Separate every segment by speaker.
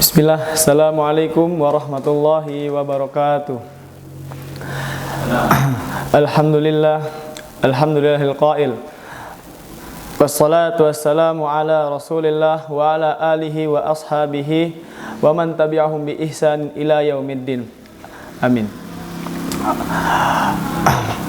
Speaker 1: Bismillah, Assalamualaikum warahmatullahi wabarakatuh. Alhamdulillah, alhamdulillahil qail. Wassalatu wassalamu ala rasulillah wa ala alihi wa ashabihi wa man tabi'ahum bi ihsan ila yaumiddin. Amin.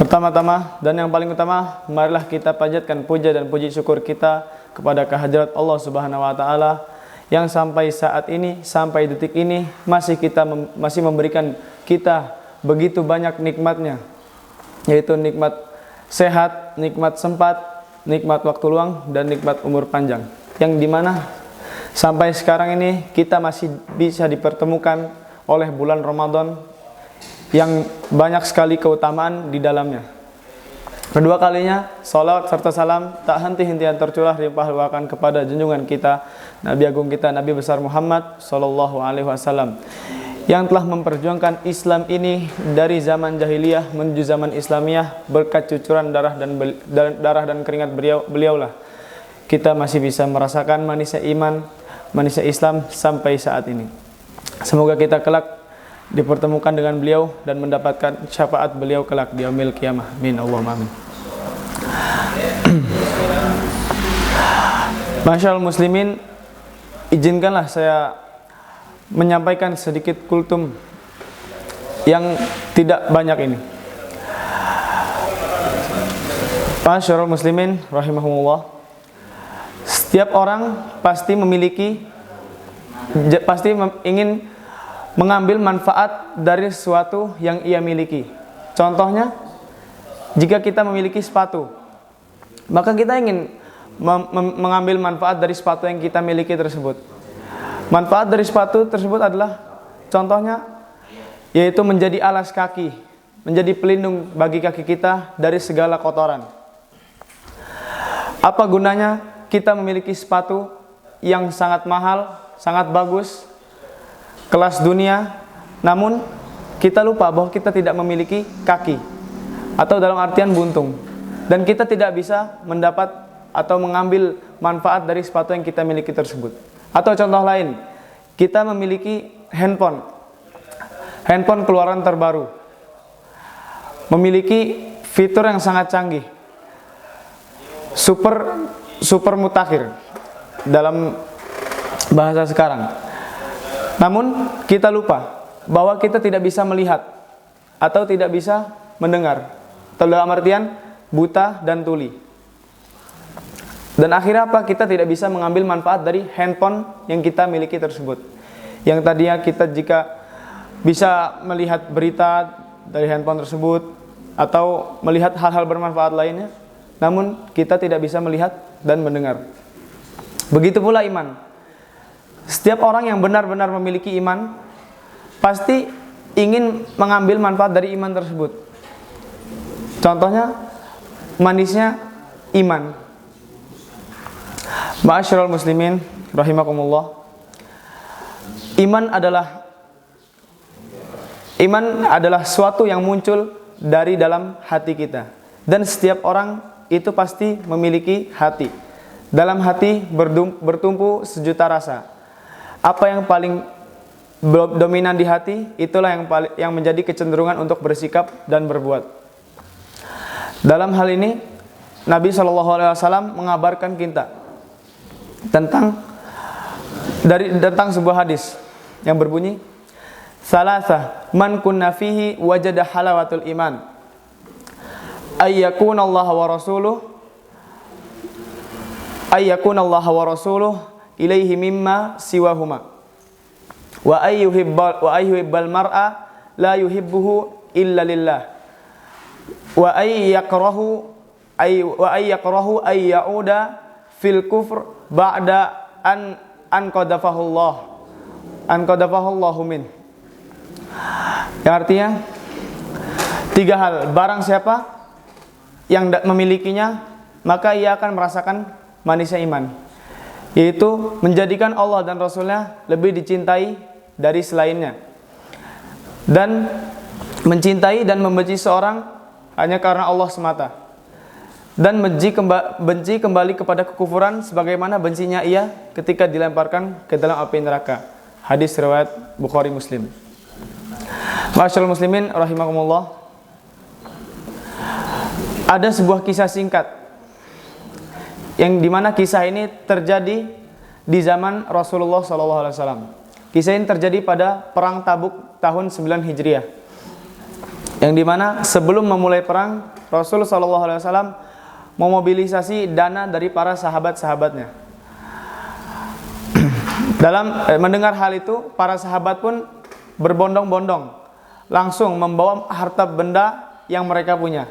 Speaker 1: Pertama-tama dan yang paling utama, marilah kita panjatkan puja dan puji syukur kita kepada kehadirat Allah Subhanahu wa taala yang sampai saat ini, sampai detik ini masih memberikan kita begitu banyak nikmatnya, yaitu nikmat sehat, nikmat sempat, nikmat waktu luang, dan nikmat umur panjang, yang dimana sampai sekarang ini kita masih bisa dipertemukan oleh bulan Ramadan yang banyak sekali keutamaan di dalamnya. Kedua kalinya, salawat serta salam tak henti-hentian tercurah dilimpahkan kepada junjungan kita, Nabi Agung kita, Nabi besar Muhammad Sallallahu Alaihi Wasallam, yang telah memperjuangkan Islam ini dari zaman jahiliyah menuju zaman Islamiyah. Berkat cucuran darah dan keringat beliaulah kita masih bisa merasakan manisnya iman, manisnya Islam sampai saat ini. Semoga kita kelak dipertemukan dengan beliau dan mendapatkan syafaat beliau kelak di yaumil qiyamah. Amin, Allahumma amin. Masyaallah muslimin, izinkanlah saya menyampaikan sedikit kultum yang tidak banyak ini. Masyaallah muslimin rahimahumullah, setiap orang pasti ingin mengambil manfaat dari sesuatu yang ia miliki. Contohnya, jika kita memiliki sepatu, maka kita ingin mengambil manfaat dari sepatu yang kita miliki tersebut. Manfaat dari sepatu tersebut adalah, contohnya, yaitu menjadi alas kaki, menjadi pelindung bagi kaki kita dari segala kotoran. Apa gunanya kita memiliki sepatu yang sangat mahal, sangat bagus, kelas dunia, namun kita lupa bahwa kita tidak memiliki kaki, atau dalam artian buntung, dan kita tidak bisa mendapat atau mengambil manfaat dari sepatu yang kita miliki tersebut. Atau contoh lain, kita memiliki handphone keluaran terbaru, memiliki fitur yang sangat canggih, super mutakhir dalam bahasa sekarang. Namun kita lupa bahwa kita tidak bisa melihat atau tidak bisa mendengar, atau dalam artian buta dan tuli. Dan akhirnya apa? Kita tidak bisa mengambil manfaat dari handphone yang kita miliki tersebut. Yang tadinya kita jika bisa melihat berita dari handphone tersebut atau melihat hal-hal bermanfaat lainnya, namun kita tidak bisa melihat dan mendengar. Begitu pula iman. Setiap orang yang benar-benar memiliki iman pasti ingin mengambil manfaat dari iman tersebut. Contohnya, manisnya iman. Ma'asyiral muslimin rahimakumullah, iman adalah suatu yang muncul dari dalam hati kita, dan setiap orang itu pasti memiliki hati. Dalam hati bertumpu sejuta rasa. Apa yang paling dominan di hati, itulah yang menjadi kecenderungan untuk bersikap dan berbuat. Dalam hal ini, Nabi SAW mengabarkan kita tentang sebuah hadis yang berbunyi, salasa man kunna fihi wajada halawatul iman, ayyakuna Allah wa rasuluh ilaihi mimma siwahuma, wa ayyuhibbal mar'a la yuhibbuhu illa lillah, wa ayyakrahu ay ya'uda fil kufr ba'da an qadafahullahu min. Yang artinya, tiga hal, barang siapa yang memilikinya, maka ia akan merasakan manisnya iman, yaitu menjadikan Allah dan Rasulnya lebih dicintai dari selainnya, dan mencintai dan membenci seorang hanya karena Allah semata, dan benci kembali kepada kekufuran sebagaimana bencinya ia ketika dilemparkan ke dalam api neraka. Hadis riwayat Bukhari Muslim. Ma'asyiral muslimin rahimakumullah. Ada sebuah kisah singkat yang dimana kisah ini terjadi di zaman Rasulullah SAW. Kisah ini terjadi pada perang Tabuk tahun 9 Hijriah. Yang dimana sebelum memulai perang, Rasul SAW memobilisasi dana dari para sahabat-sahabatnya. Dalam mendengar hal itu, para sahabat pun berbondong-bondong langsung membawa harta benda yang mereka punya.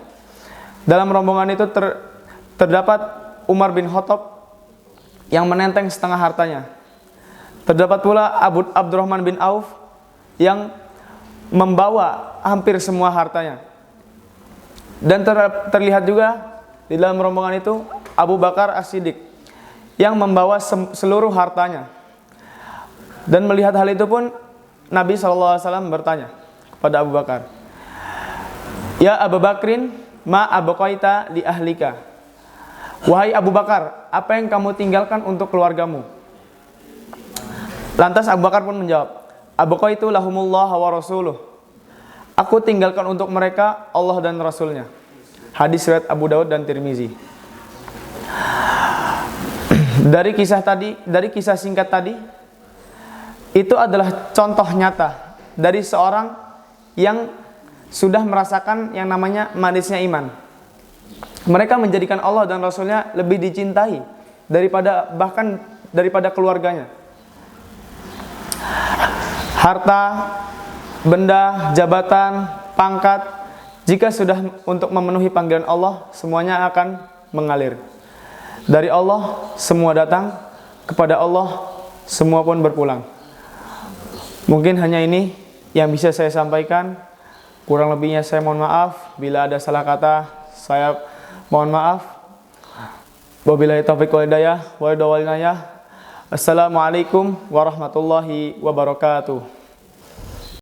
Speaker 1: Dalam rombongan itu terdapat Umar bin Khattab yang menenteng setengah hartanya. Terdapat pula Abdurrahman bin Auf yang membawa hampir semua hartanya. Dan terlihat juga di dalam rombongan itu Abu Bakar As-Siddiq yang membawa seluruh hartanya. Dan melihat hal itu pun Nabi SAW bertanya kepada Abu Bakar, "Ya Abu Bakrin, ma abqaita li ahlika?" Wahai Abu Bakar, apa yang kamu tinggalkan untuk keluargamu? Lantas Abu Bakar pun menjawab, "Abqaitu lahumullah wa rasuluh." Aku tinggalkan untuk mereka Allah dan Rasulnya. Hadis riwayat Abu Daud dan Tirmizi. Dari kisah singkat tadi, itu adalah contoh nyata dari seorang yang sudah merasakan yang namanya manisnya iman. Mereka menjadikan Allah dan Rasulnya lebih dicintai bahkan daripada keluarganya. Harta, benda, jabatan, pangkat, jika sudah untuk memenuhi panggilan Allah, semuanya akan mengalir. Dari Allah semua datang, kepada Allah semua pun berpulang. Mungkin hanya ini yang bisa saya sampaikan. Kurang lebihnya saya mohon maaf. Bila ada salah kata, saya mohon maaf. Wabillahi taufiq wal hidayah. Assalamualaikum warahmatullahi wabarakatuh.